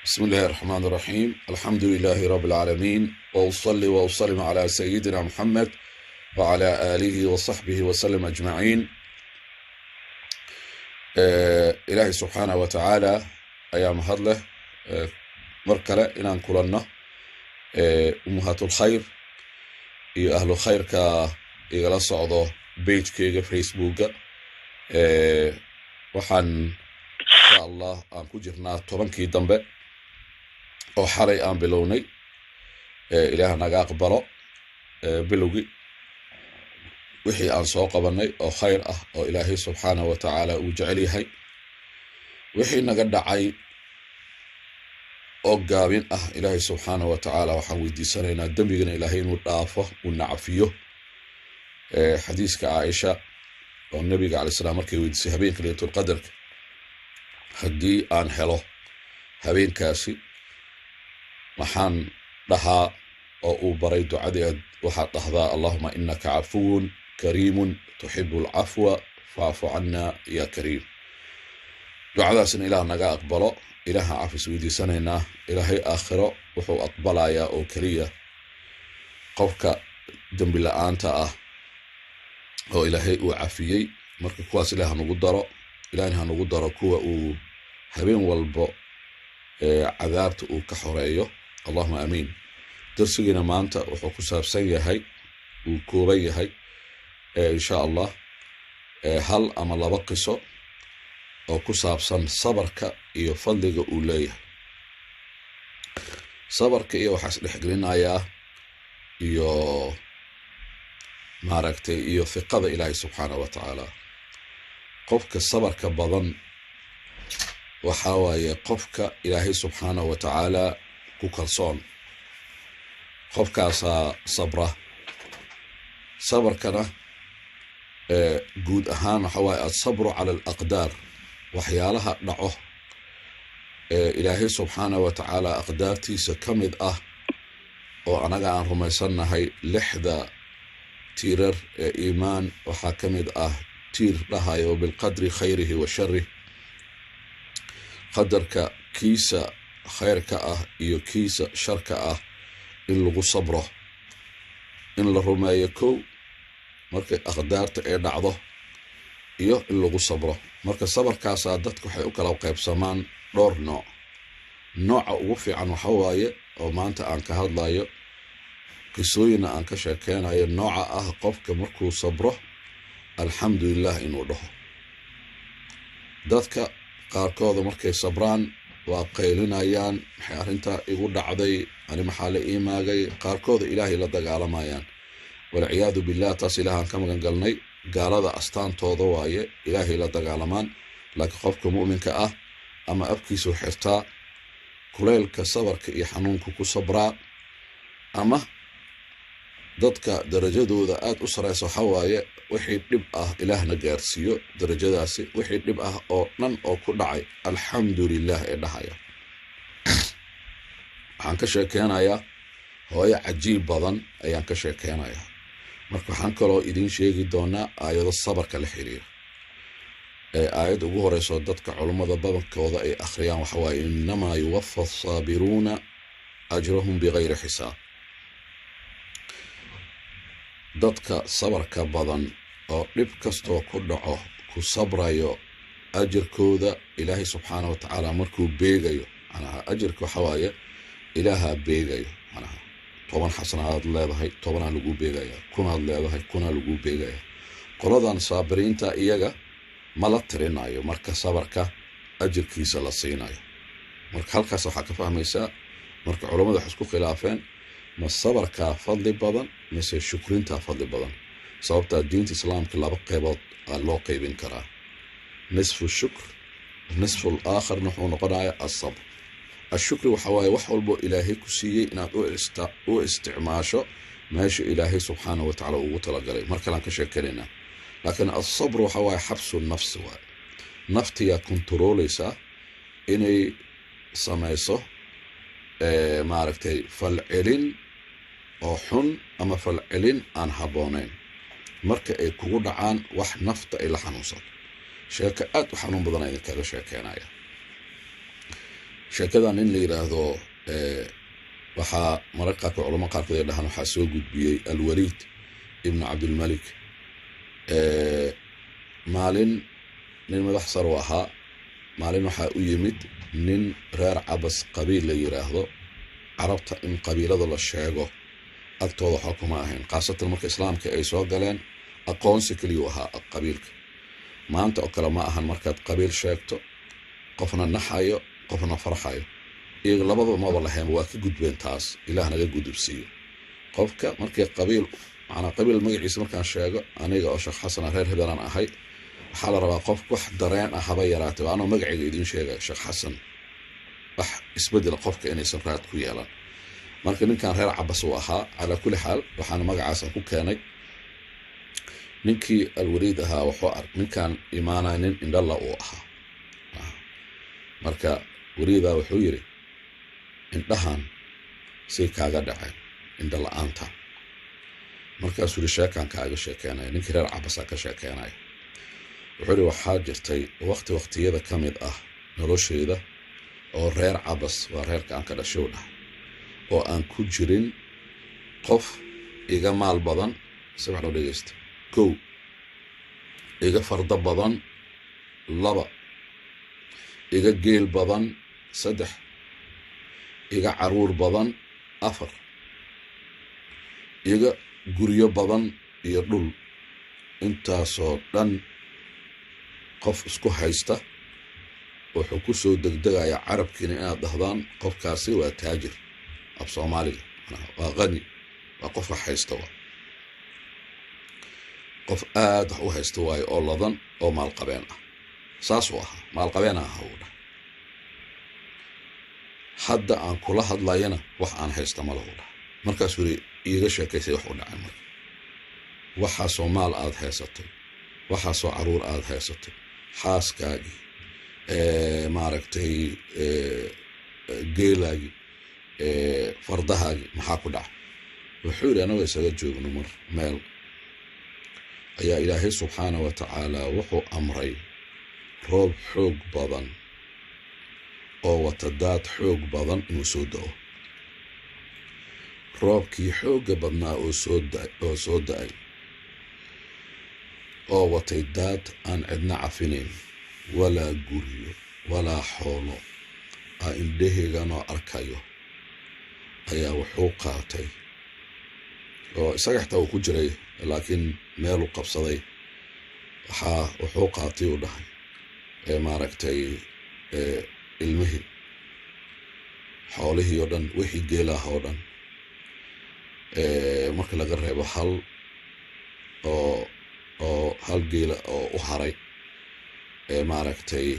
بسم الله الرحمن الرحيم. الحمد لله رب العالمين، وأصلي وأسلم على سيدنا محمد وعلى آله وصحبه وسلم أجمعين. إلهي سبحانه وتعالى أيام هدله مركلة إنان كلنا أمهات الخير iyo ahlu khayrka igala socdo pagekeyga facebooka waxaan insha allah aan ku jirnaa 10kii dambe oo xalay aan bilownay ilaah naga aqbalo bilowgi wixii aan soo qabanay oo khayr ah oo ilaahay subxaanahu wa tacaala uu jecel yahay wixii naga dhacay oo gaabin ah ilaahay subxaanahu wa tacaala waxaan weydiisanaynaa dembigana ilaahay inuu dhaafo uu nacafiyo xadiiska caaisha oo nabiga calayhi salaam markay weydiisay habeenka laylatul qadarka haddii aan helo habeenkaasi maxaan dhahaa oo uu baray ducadeed waxaad dhahdaa allahuma inaka cafuwun kariimun tuxibu alcafwa faafu cana ya kariim. ducadaasna ilaah naga aqbalo, ilaaha cafis weydiisanaynaa. ilaahay aakhiro wuxuu aqbalayaa oo keliya qofka dembi la-aanta ah oo ilaahay uu cafiyey. marka kuwaas ilaah nagu daro, ilaahna ha nagu daro kuwa uu habeen walbo cadaabta uu ka xoreeyo. allahuma aamiin. darsigiina maanta wuxuu ku saabsan yahay, uu kooban yahay insha allah hal ama laba qiso oo ku saabsan sabarka iyo fadliga uu leeyahay. sabarka iyo waxaa isdhexgelinayaa iyo maaragtay iyo fiqada ilaahay subxaanahu wa tacaala. qofka sabarka badan waxaa waaye qofka ilaahay subxaanahu wa tacaala ku kalsoon, qofkaasaa sabra. sabarkana guud ahaan waxaa waaye asabru cala alaqdaar, waxyaalaha dhaco ilaahay subxaanahu wa tacaala aqdaartiisa ka mid ah oo anaga aan rumaysannahay 6 tiirar ee iimaan. waxaa ka mid ah tiir dhahayo bilqadri khayrihi wa sharih, qadarka kiisa khayrka ah iyo kiisa sharka ah in lagu sabro, in la rumeeyo kow markay aqdaarta ee dhacdo iyo in lagu sabro. marka sabarkaasaa dadku waxay u kala qaybsamaan dhowr nooc. nooca ugu fiican waxa waaye oo maanta aan ka hadlayo qisooyina aan ka sheekeynayo, nooca ah qofka markuu sabro alxamdulilah inuu dhaho. dadka qaarkooda markay sabraan waa qaylinayaan, maxay arrintaa igu dhacday, ani maxaa la iimaagay. qaarkooda ilaahay la dagaalamayaan, walciyaadu billah. taas ilaahaan ka magan galnay. gaalada astaantooda waaye ilaahay la dagaalamaan. laakiin qofka mu'minka ah ama afkiisu xirtaa kuleylka sabarka iyo xanuunka ku sabraa, ama dadka darajadooda aad u sareysa waxa waaye wixii dhib ah ilaahna gaarsiiyo darajadaasi. wixii dhib ah oo dhan oo ku dhacay alxamdulilah ee dhahaya. waxaan ka sheekeynayaa hooyo cajiib badan ayaan ka sheekeynayaa. marka waxaan kaloo idiin sheegi doonaa aayado sabarka la xiriira. aayadda ugu horeyso dadka culummada badankooda ay akhriyaan waxa waaye innamaa yuwafa asaabiruuna ajrahum bigayri xisaab. dadka sabarka badan oo dhib kastoo ku dhaco ku sabrayo ajirkooda ilaahay subxaanahu wa tacaala markuu beegayo, manaha ajirka waxa waaye ilaaha beegayo. manaha 10 xasanaad leedahay 10 lagu beegaya, 1,000 leedahay 1,000 lagu beegaya. qoladan saabiriinta iyaga ma la tirinayo marka sabarka ajirkiisa la siinayo. marka halkaas waxaa ka fahmaysaa marka culammadu wax isku khilaafeen ma sabarkaa fadli badan mise shukrintaa fadli badan. sababtaa diinta islaamka 2 qaybood aa loo qaybin karaa, nisfu shukr, nisfu alaaakharna wuxuu noqonaya asabr. ashukri waxa waaye wax walbo ilaahay ku siiyey inaad u isticmaasho meesha ilaahay subxaanahu wa tacaala ugu talagalay. mar kalean ka sheekanaynaa. laakiin asabr waxa waaye xabsu nafsi waaye. naftiyaa kontarooleysaa inay samayso maaragtay falcelin oo xun ama falcelin aan habboonayn marka ay kugu dhacaan wax nafta ay la xanuunsato. sheeko aad u xanuun badan idinkaga sheekeynaya. sheekadan in la yiraahdo waxaa mararka culamo qaarkood ay dhahaan waxaa soo gudbiyey alwaliid ibn cabdilmalik maalin nin madax sar u ahaa maalin waxaa u yimid nin reer cabas qabiil la yiraahdo carabta in qabiilada la sheego agtooda waxaa kuma ahayn khaasatan marka islaamka ay soo galeen aqoonsi keliya ahaa qabiilka maanta oo kale ma ahan markaad qabiil sheegto qofna naxayo qofna farxayo iyaga labadaba maba lahayn waa ka gudbeen taas ilaah naga gudubsiiyo qofka markii qabiil macnaa qabiil magaciisa markaan sheego aniga oo sheekh xasan reer hebelan ahay waxaa la rabaa qof wax dareen ah haba yaraatay waa anoo magacayga idiin sheegay sheekh xasan wax isbedel qofka inaysan raad ku yeelan marka ninkan reer cabas uu ahaa calaa kulli xaal waxaan magacaasan ku keenay ninkii alwaliid ahaa wuxuu ninkan imaanay nin indhalla uu ahaa marka waliidaa wuxuu yidhi indhahan say kaaga dhaceen indhala-aanta markaasuu yidhi sheekaan kaaga sheekeenaya ninkii reer cabasaa ka sheekeenaya wuxuu yidhi waxaa jirtay waqtiyada ka mid ah nolosheyda oo reer cabas waa reerka aan ka dhashow dhahay oo aan ku jirin qof iga maal badan si wax loo dhegeysta 1 iga farda badan 2 iga geel badan 3 iga caruur badan 4 iga guryo badan iyo dhul intaasoo dhan qof isku haysta wuxuu ku soo degdegaya carabkiina inaad dhahdaan qofkaasi waa taajir ab Soomaaliga waa qani waa qof wax haysta qof aad wax u haysta waayo oo ladan oo maal qabeen ah saas uu ahaa maal qabeen ah hadda aan kula hadlayana wax aan haysta ma laha markaasuu iiga sheekaysay wax u dhacay marka waxaa Soomaal aad haysatay waxaa soo caruur aad haysatay xaaskaagi maaragtay geelaagi fardahaagi maxaa ku dhacay wuxuu yidhi anaga isaga joogno mar meel ayaa ilaahay subxaanahu wa tacaala wuxuu amray roob xoog badan oo wata daad xoog badan inuu soo da'o roobkii xoogga badnaa oo soo da'ay oo watay daad aan cidna cafinayn walaa guryo walaa xoolo aa indhaheyganoo arkayo ayaa wuxuu qaatay oo isaga xitaa uu ku jiray laakiin meel uu qabsaday wuxuu qaatay uu dhahay maaragtay ilmihii xoolihii oo dhan wixii geelaha oo dhan marka laga reebo hal geela oo u haray maaragtay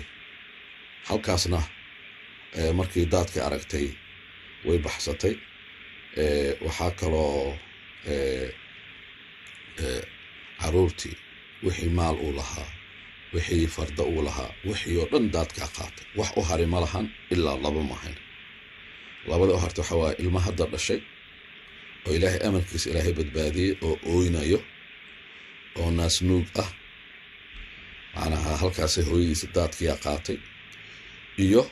halkaasna markii daadka aragtay way baxsatay waxaa kaloo caruurtii wixii maal uu lahaa wixii farda uu lahaa wixii oo dhan daadka qaatay wax u haray ma lahan ilaa 2 maahan labada u hartay waxa waa ilma hadda dhashay oo ilaahay amarkiisa ilaahay badbaadiyay oo ooynayo oo naasnuug ah macnaha halkaasay hooyadiisa daadkiyaa qaatay iyo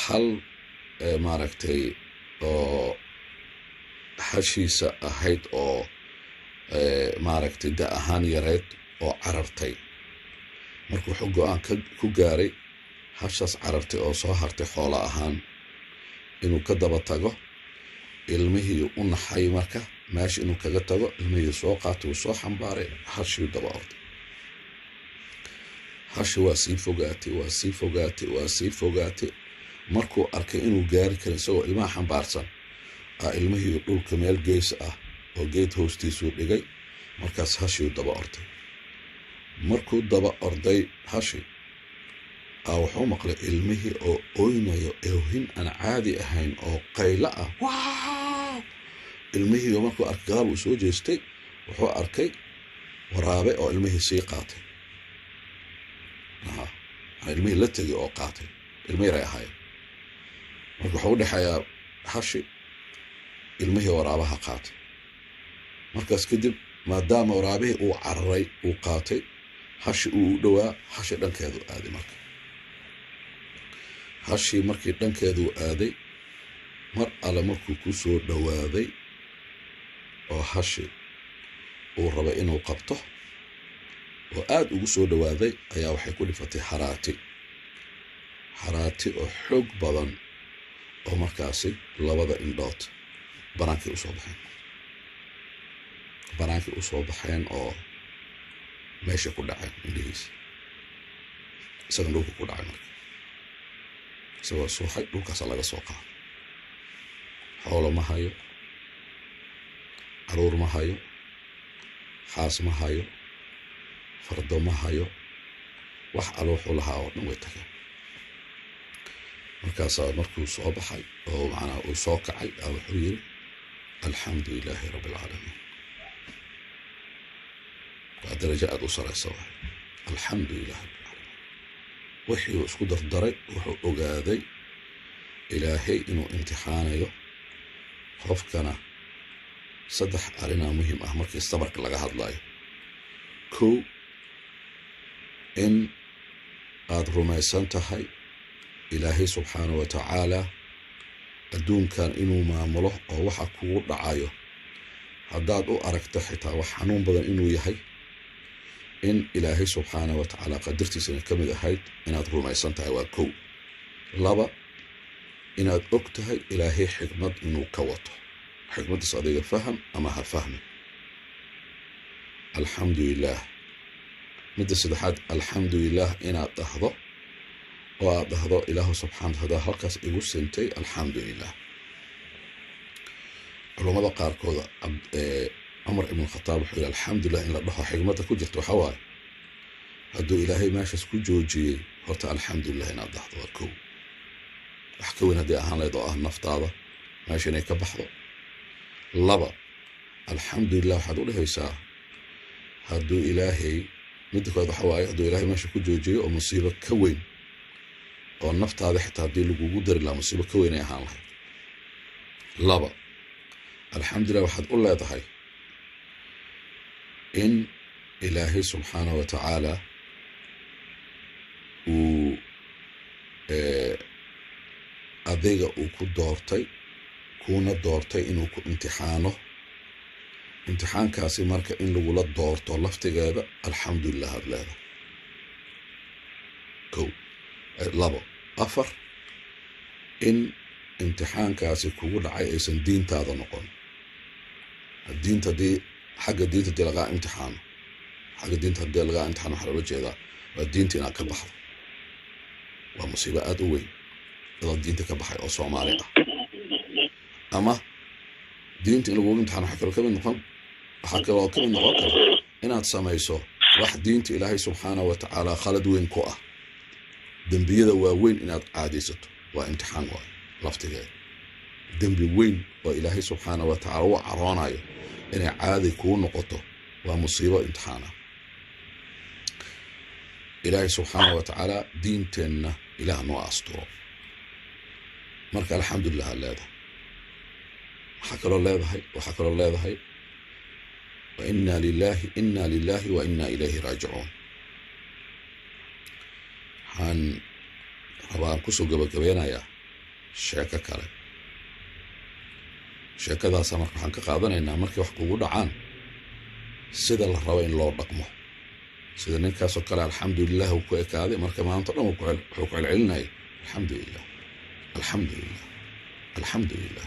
hal maaragtay oo hashiisa ahayd oo maaragtay da ahaan yareed oo carartay markuu wuxuu go'aan ku gaaray hashaas carartay oo soo hartay xoola ahaan inuu ka daba tago ilmihii u naxay marka meesha inuu kaga tago ilmihii soo qaatay uu soo xambaaray hashii daba orday hashi waa sii fogaatay markuu arkay inuu gaari karo isagoo ilmaha xambaarsan ilmihii dhulka meel gees ah oo geed hoostiisuu dhigay markaas hashii daba orday markuu daba orday hashi wuxuu maqlay ilmihii oo ooynayo oohin aan caadi ahayn oo qaylo ah ilmihii markuu arkay gaal uu soo jeestay wuxuu arkay waraabe oo ilmihii sii qaatay ilmihii la tegay oo qaatay ilmihii ray ahaayeen marka wuxuu u dhexeeyaa hashi ilmihii waraabaha qaatay markaas kadib maadaama waraabihii uu cararay uu qaatay hashi uu u dhowaa hashi dhankeedu aaday marka hashii markii dhankeeduu aaday mar alle markuu ku soo dhowaaday oo hashi uu raba inuu qabto oo aad ugu soo dhowaaday ayaa waxay ku dhifatay haraati oo xoog badan oo markaasi labada indhood banaankii u soo baxeen oo meesha ku dhaceen indhihiisa isagan dhulka ku dhacay marka isagoo suuxay dhulkaasa laga soo qaado xoolo ma hayo caruur ma hayo xaas ma hayo fardo ma hayo wax alle wuxuu lahaa oo dhan way tageen markaasaa markuu soo baxay oo macnaha uu soo kacay wuxuu yidhi alxamdu lilaahi rabbi alcaalamiin waa darajo aad u saraysa waay alxamdu lilaahi rabbi alcaalamiin wixii uu isku dardaray wuxuu ogaaday ilaahay inuu imtixaanayo qofkana saddex arrinaa muhiim ah markii sabarka laga hadlayo kow in aad rumaysan tahay ilaahay subxaana wa tacaala adduunkan inuu maamulo oo waxa kugu dhacayo haddaad u aragto xitaa wax xanuun badan inuu yahay in ilaahay subxaana wa tacaala qadartiisana ka mid ahayd inaad rumaysan tahay waa kow laba inaad og tahay ilaahay xikmad inuu ka wato xikmaddiis adiga faham ama ha fahmin alxamdu lilaah midda saddexaad alxamdu lilaah inaad dhahdo oo aad dhahdo ilaahu subxaana watacaala halkaas igu sintay alxamdu lilah culummada qaarkooda cumar ibn khataab wuxuu yidhi alxamdulilah in la dhaho xikmadda ku jirta waxaa waaye hadduu ilaahay meeshaas ku joojiyey horta alxamdulilah inaad dhahdo waa kow wax ka weyn haddii ahaan lahayd oo ah naftaada meesha inay ka baxdo laba alxamdulilah waxaad u dhehaysaa hadduu ilaahay midda kood waxa waaye hadduu ilaahay meesha ku joojiyo oo musiibo ka weyn oo naftaada xitaa haddii lagugu dari lahaa musiibo ka weyn ay ahaan lahayd laba alxamdulilah waxaad u leedahay in ilaahay subxaanahu wa tacaala uu adayga uu ku doortay kuuna doortay inuu ku imtixaano imtixaankaasi marka in lagula doorto laftigeeda alxamdulilah aad leedahay kow labo afar in imtixaankaasi kugu dhacay aysan diintaada noqon diinta haddii xagga diinta hadii lagaa imtixaano waxaa loola jeedaa waa diinta inaad ka baxdo waa musiibo aad u weyn dadoo diinta ka baxay oo soomaali ah ama diinta in lagugu imtixaano waxaa kaloo ka mid noqon kara inaad samayso wax diinta ilaahay subxaanahu wa tacaala khalad weyn ku ah dembiyada waaweyn inaad caadaysato waa imtixaan waay laftigeeda dembi weyn oo ilaahay subxaanahu wa tacaala u caroonayo inay caadi kuu noqoto waa musiibo imtixaana ilaahay subxaanahu wa tacaala diinteenna ilaah noo asturo marka alxamdulilah aad leedahay waxaa kaloo leedahay wa inna lilahi wa inna ilayhi raajicuun waxaan rabaan kusoo gabagabeynayaa sheeko kale sheekadaasa marka waxaan ka qaadanaynaa markay wax kugu dhacaan sida la rabo in loo dhaqmo sida ninkaasoo kale alxamdulilah uu ku ekaaday marka maanta dhan wuxuu ku celcelinaya alxamdulilah alxamdulilah alxamdulilah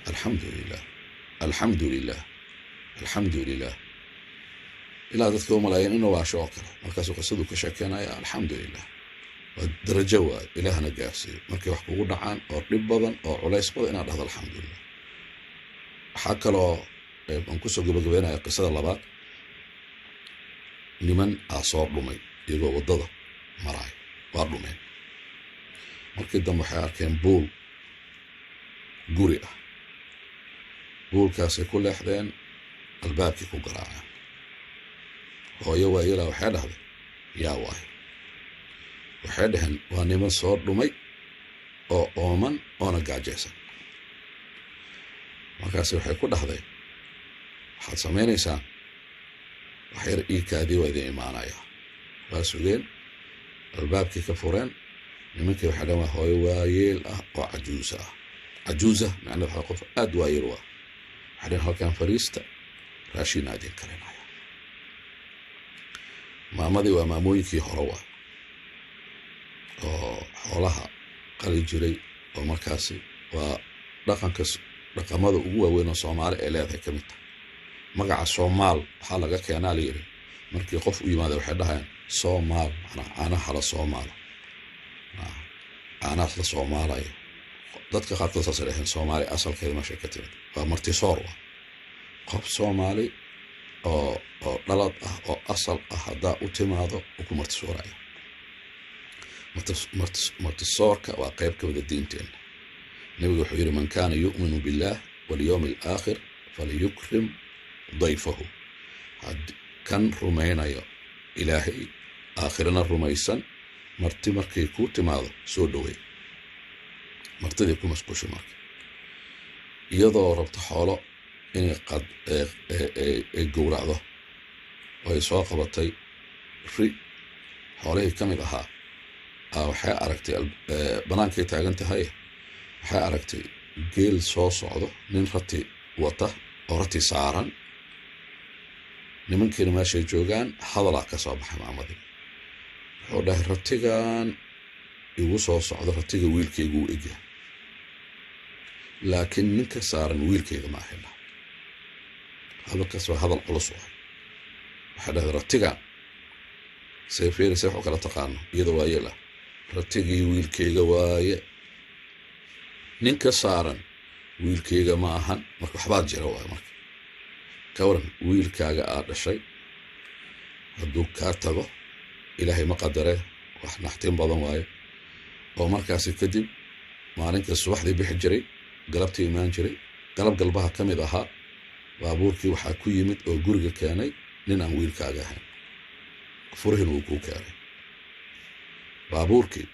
alxamdulilah alxamdulilah alxamdulilah ilaa dadka u malaayeen inuu waasho oo kale markaasuu qisaduu ka sheekeynaya alxamdulilah waa darajo waayo ilaahna gaarsiiyo markay wax kugu dhacaan oo dhib badan oo culays badan inaad dhahdo alxamdulilah waxaa kaloo aan kusoo gabagabeynaya qisada labaad niman soo dhumay iyagoo waddada maraay waa dhumeen markii dambe waxay arkeen buul guri ah buulkaasay ku leexdeen albaabkii ku garaaceen hooyo waayelaa waxay dhahday yaa waayo waxay dhaheen waa niman soo dhumay oo ooman oona gaajaysan markaasi waxay ku dhahday waxaad samaynaysaan waxyar iikaadii waa idin imaanayaa waa sugeen albaabkii ka fureen nimankii waxay dhahan waa hooyo waayeel ah oo cajuusa ah. cajuusa macnaheedu waxaa qof aad waayeel u ah. waxay dhahan halkan fariista raashin aadin karinaya. maamadii waa maamooyinkii hore waa oo xoolaha qali jiray oo markaasi waa dhaqamada ugu waaweyn oo Soomaali ay leedahay ka mid tahay. magaca Soomaal waxaa laga keenaa la yiri markii qof u yimaado waxay dhahaan Soomaal macnaha caanaha la Soomaalo. caanaha la Soomaalayo dadka qaarkood saas ay dhahaan Soomaali asalkeeda meesha ka timid waa martisoor waa qof Soomaali oo dhalad ah oo asal ah haddaa u timaado u ku martisooraya. martisoorka waa qayb ka mid ah diinteena. nabigu wuxuu yiri man kaana yu'minu billah wal yawmil aakhir falyukrim ضيفه. kan rumaynayo ilaahay aakhirana rumaysan marti markay ku timaado soo dhaweey. martidii ku masquusho marka iyadoo rabto xoolo inay gowracdo oo ay soo qabatay ri xoolihii ka mid ahaa waxay aragtay banaankay taagan tahay. waxay aragtay geel soo socdo nin rati wata oo rati saaran. nimankiina meeshay joogaan hadalaa ka soo baxay maamadii. wuxuu dhahay ratigan igu soo socdo ratiga wiilkaygu u egyahay laakiin ninka saaran wiilkayga ma ahayna. hadalkaas waa hadal culus ah. waxay dhahay ratigan sayfiirisa wuxuu kala taqaano iyadoo waa yeela ratigii wiilkayga waaye ninka saaran wiilkayga ma ahan. marka waxbaad jira waay. marka ka waran wiilkaaga aad dhashay hadduu kaa tago ilaahay ma qadare wax naxtin badan waaye. oo markaasi kadib maalinka subaxdii bixi jiray galabtii imaan jiray galab galbaha ka mid ahaa baabuurkii waxaa ku yimid oo guriga keenay nin aan wiilkaaga ahayn. furihin uu kuu keenay baabuurkii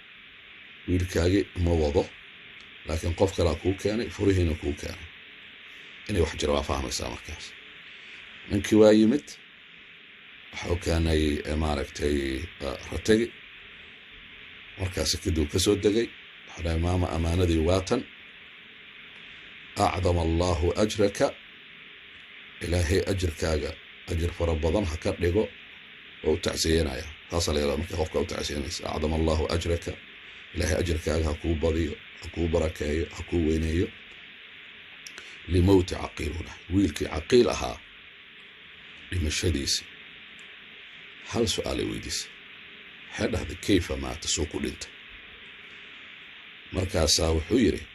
wiilkaagii ma wado laakiin qof kalaa kuu keenay furihiina kuu keenay. inay wax jira waa fahmaysaa markaas. ninkii waa yimid waxuu keenay maaragtay ratagi. markaasi kadib ka soo degay waxaa dhahay maama amaanadii waatan acdama allaahu ajraka ilaahay ajirkaaga ajir fara badan ha ka dhigo oo u tacsiyenaya. taasaa la yidhahdaa markii qofka u tacsiyenaysa acdama allaahu ajraka ilaahay ajirkaaga ha kuu badiyo ha kuu barakeeyo ha kuu weyneeyo. limowti caqiil u dhahay wiilkii caqiil ahaa dhimashadiisi hal su-aalay weydiisay. waxay dhahday kayfa maata suu ku dhintay. markaasaa wuxuu yidhi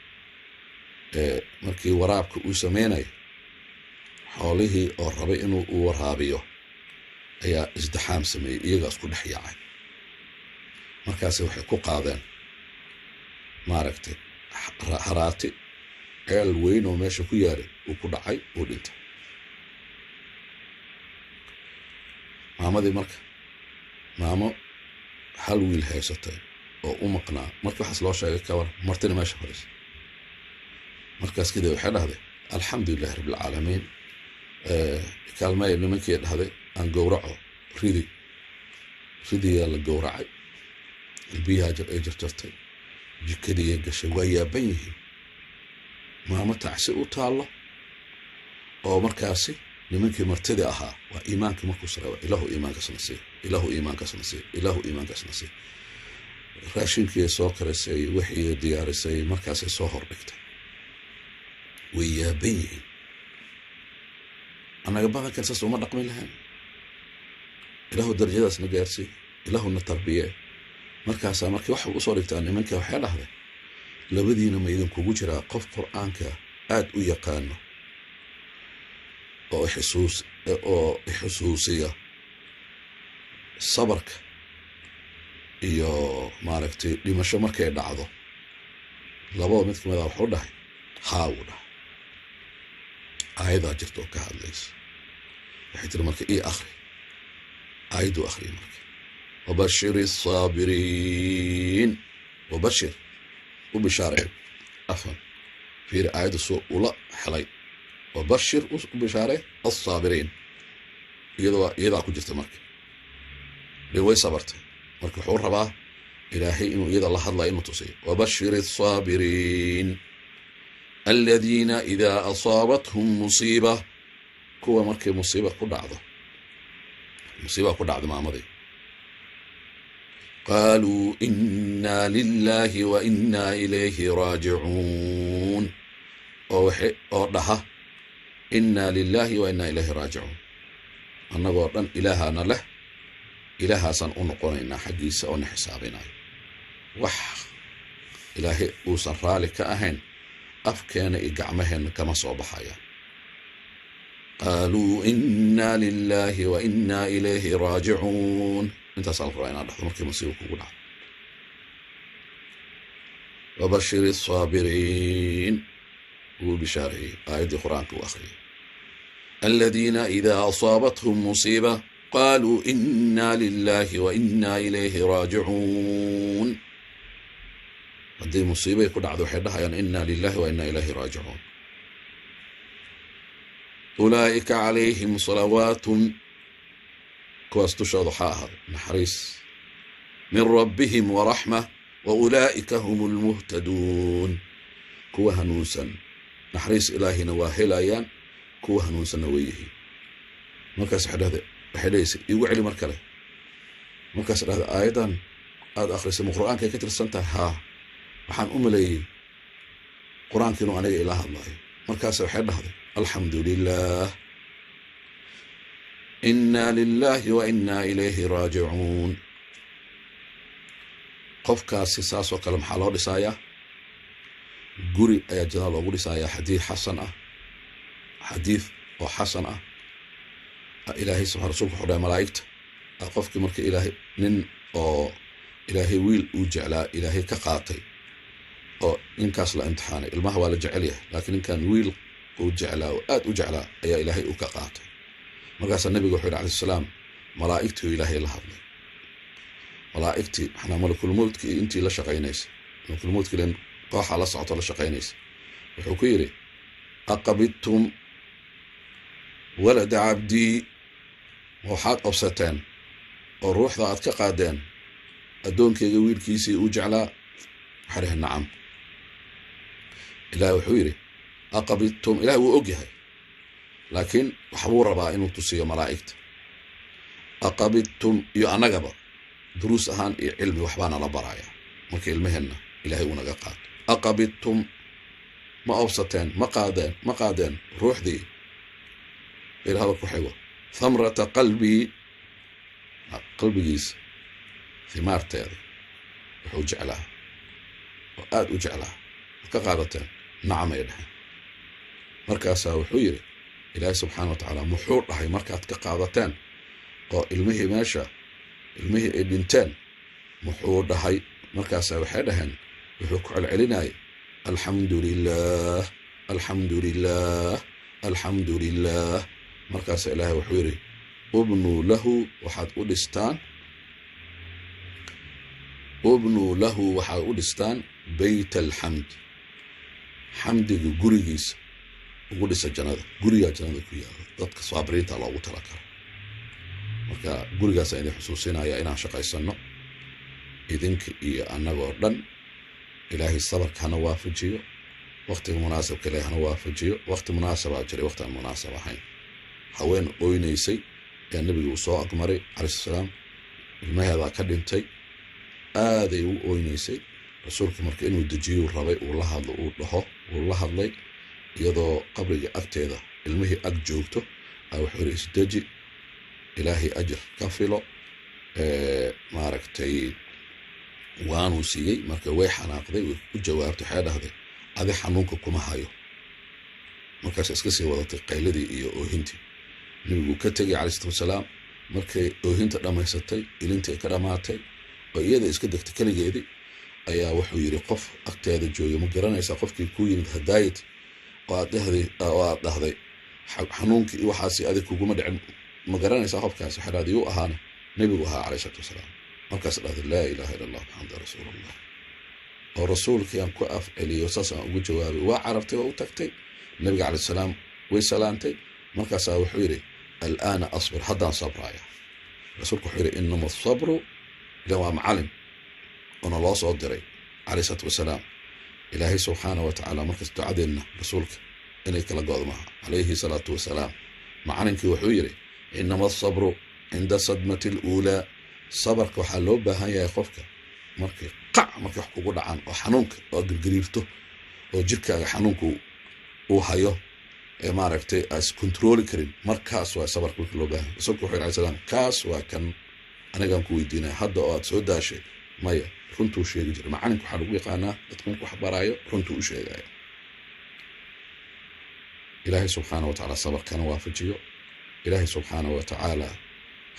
markii waraabka uu samaynayo xoolihii oo rabay inuu u waraabiyo ayaa isdixaam sameeyey iyagaa isku dhex yaacay. markaasi waxay ku qaadeen maaragtay haraati ceel weyn oo meesha ku yaalay uu ku dhacay uu dhintay. maamadii marka maamo hal wiil haysatay oo u maqnaa markii waxaas loo sheegay ka war martina meesha fadhiisa. markaas kadib waxay dhahday alxamdulilahi rabbilcaalamiin kaalmaya nimankii dhahday aan gowraco ridiyaa la gowracay biyaha ay jarjartay jikadiiay gashay waa yaaban yihiin. maamo tacsi u taallo oo markaasi nimankii martida ahaa waa iimaankii markuu sareeyo ilaahu iimaankaasna siiyo ilaahu iimaankaasna siiyo ilaahu iimaankaasna siiyo. raashinkii soo karisay wixii diyaarisay markaasay soo hordhigtay way yaaban yihiin. annaga badankan saas uma dhaqmi lahayn. ilaahu darajadaasna gaarsii ilaahuna tarbiye. markaasaa markii waxa u soo dhigtaa nimanka waxay dhahday labadiina ma idinkugu jiraa qof qur'aanka aad u yaqaano oo xusuusiya sabarka iyo maaragtay dhimasho markay dhacdo. labada mid kamid ah wuxuu dhahay haa uu dhahay aayadaa jirta oo ka hadlaysa. waxay tiri marka ii akhri aayaduu akhriya marka wabashiri الصابiriin wabashir u bishaaree afan fiiri aayadda soo ula xelay wabashir u bishaaree الصابiriin iyadaa ku jirta marka way sabartay. marka wuxuu rabaa إلهي إنه إذا الله الله إنه تصير. وبشر الصابرين الذين إذا أصابتهم مصيبة كوا مركي مصيبة كل عضة مصيبة كل عضة ما مضي قالوا إنا لله وإنا إليه راجعون أوضحها إنا لله وإنا إليه راجعون أنا قرن إلهنا له إلها سن أنقلنا حقيسة ونحسابنا وح إلهي أوصن رالك أهن أفكان إقعمهن كما صوبحايا قالوا إنا لله وإنا إليه راجعون انت صالح رأينا لحظة مركي مصيبك وقلع وبشر الصابرين وبشاره آية القرآن وآخره الذين إذا أصابتهم مصيبة قالوا إنا لله وإنا إليه راجعون هذه مصيبة يكون عذو حدها يعني إنا لله وإنا إليه راجعون أولئك عليهم صلوات كواستشهد ضحاها نحريس من ربهم ورحمة وأولئك هم المهتدون كوا هنوسا نحريس إلهي نواهلايان كوا هنوسا نويه مركز حدث بحديث يوعلي مركله مركز هذا أيضا هذا آخر اسمه قرآن كي كتر السنة ها وحان أملي قرآن كنو عليه إله الله مركز حدث هذا الحمد لله إنا لله وإنا إليه راجعون قف كاسي ساس وكلام حلو رسايا قري يا جلال وقول رسايا حديث حسن حديث وحسن إلهي سبحانه رسولك حدا ملايكت قفك مرك إلهي نن أو إلهي ويل وجعلا إلهي كقاطي أو إن كاس لا امتحاني المهوى لجعليه لكن إن كان ويل وجعلا وآد وجعلا يا إلهي وكقاطي مركز النبي وحيد عليه السلام ملائكته إلهي الله هذا ملائكتي إحنا ملك الموت كي أنتي لا شقينيس ملك الموت كي لين قاح على صعط ولا شقينيس وحكيري أقبضتم ولد عبدي وحاد أبسطين الروح ذات كقادين أدون كي يويل كيسي وجعلا حريه النعم إلهي وحويري أقبضتم إلهي وأجهي لكن وحبور ربا إنه تصير ملائكة أقبضتم يعنقبا دروس أهان علمي وحبانا لبرايا مركي علمهن إلهي ونقاقات أقبضتم ما أوسطين ما قادين روح دي إلى هذا كحيوة ثمرة قلبي جيس ثمار تاري وحو جعلها وآد وجعلها كقادتين نعم يدها مركاسا وحويري إلهي سبحانه وتعالى محور رحي مركات كقادتين وإلمه ماشا إلمه إبنتين محور رحي مركاسا وحيدهن وحوك على عليناي الحمد لله الحمد لله الحمد لله مركاسا إلهي وحويري ابنوا له وحد أولستان بيت الحمد حمد قريجيس وقوليس الجنادة قرية جنادة كويا ضدك صابرين تلا وتركها مركا قريجا سيني حسوسينا يا إنا شقا يسنو إذنك إيا أنا قردن إلهي الصبر كان وافجيو وقت مناسب كليه أنا وافجيو وقت مناسب أجري وقت المناسب حين حوين أوينيسي كان النبي وصاء أقمري عليه السلام الماء هذا كدنتي آذي أوينيسي رسولك مركا إنو دجيو الربي والله هذا iyadoo qabriga agteeda ilmihii ag joogto wuxuu isdaji ilaahi ajir ka filo maaragtay waanu siiyay marka way xanaaqday u jawaabtay xeedahday adi xanuunka kuma hayo markaas iska sii wadatay qayladii iyo oohintii nabigu ka tagay calayhi salaam markay oohinta dhamaysatay ilintii ka dhamaatay oo iyada iska degtay kaligeedii ayaa wuxuu yiri qof agteeda joogay ma garanaysa qofkii ku yimid hadaayad وأد هذي حنونك وحاسي أذي كوجو مدعم مقرن يسحب كاس حد يو أهانه نبيها عليه الصلاة والسلام مركز لا إله إلا الله محمد رسول الله والرسول كان كأف إلي وصصا وجوابي وعرفتي وتكتي النبي عليه السلام وسلامتي مركز وحيري الآن أصبر حدا صبرايا رسولك حيري إنما الصبر لو معلم أنا لا صادري عليه الصلاة والسلام إلهي سبحانه وتعالى مركز تعدلنا رسولك إنك لقاض معها عليه الصلاة والسلام معنك وحويري إنما الصبر عند الصدمة الأولى صبرك وحلوبة هيا يخفك مركي قع مركي حكو عن وحنونك وقريرته وجيرك حنونك وهايو ما عرفتي as control كريم مركاس وصبرك وحلوبة رسولك وحير عليه السلام كاس وكان أنا قام كويدينا حد أوقات سودا شيء مايا runtuu sheegi jiray macalinka waxaa lagu yaqaanaa dadka markuu wax baraayo runtuu u sheegaya ilaahay subxaanahu watacaala sabarkana waafajiyo ilaahay subxaanahu watacaala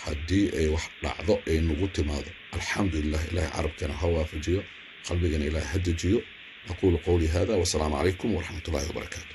haddii ay wax dhacdo ay nagu timaado alxamdulilah ilaahay carabkana ha waafajiyo qalbigana ilaahay ha dejiyo aquulu qowlii hada wasalaamu calaykum waraxmat ullahi wabarakaatu